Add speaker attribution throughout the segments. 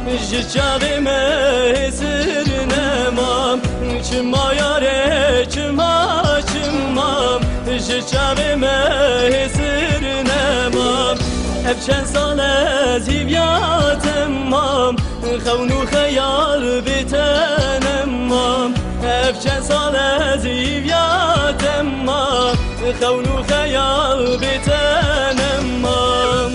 Speaker 1: جچاوی مهسر نمام چما یاره چما چمام جچاوی مهسر نمام اب چند سال از هیویاتم مام خونو خیال بیتنم مام اب چند سال از هیویاتم مام خونو خیال بیتنم مام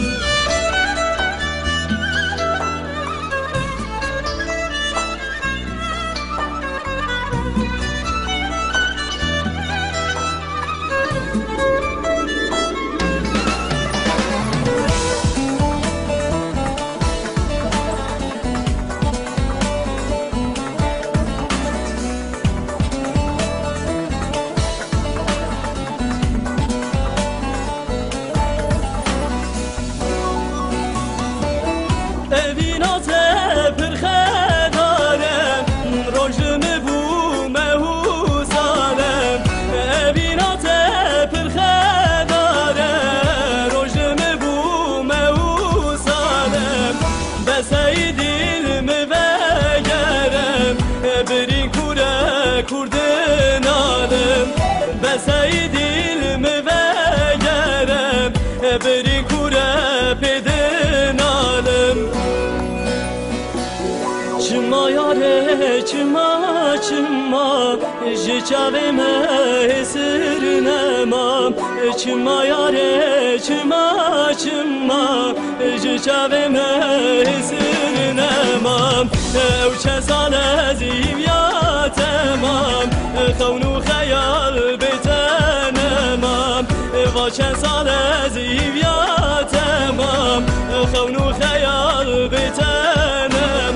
Speaker 1: کردن آلم بسای دلم وگرم بری کوره پیدن آلم چما یاره چما چما جچاوی مهسر نمام چما یاره چما چما جچاوی مهسر نمام او چه سال از تمام خونو خیال بیتنمام و چند سال از تمام خونو خیال بیتنمام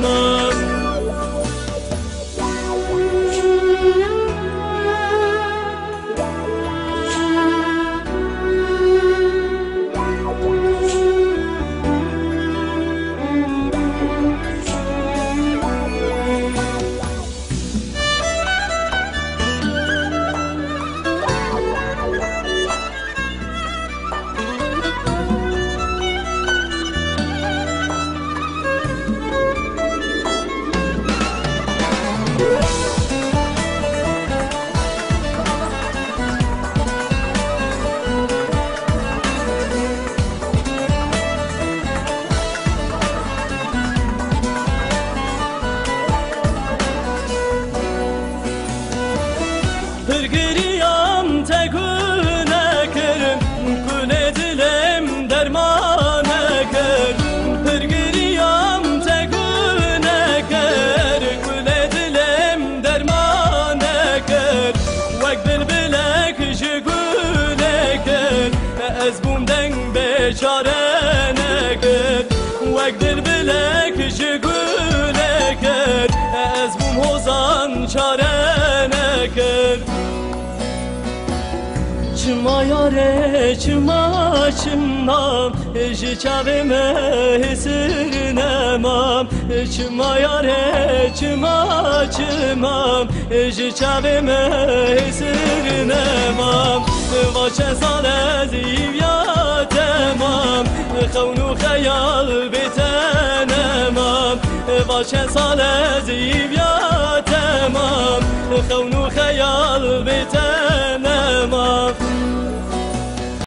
Speaker 1: Hırgırıyam tekune kırım Kule dilim dermane kır Hırgırıyam tekune kır Kule dilim dermane kır Vek bilbilek jigule kır Ez bumden beçarene kır Vek bilbilek jigule kır Ez bum hozan çarene kır چما یاره چما چما جچاوی مهسر نمام چما یاره چما چما جچاوی مهسر نمام و چه سال از تمام خونو خیال بیتنمام و چه سال از تمام خونو خیال بیتنمام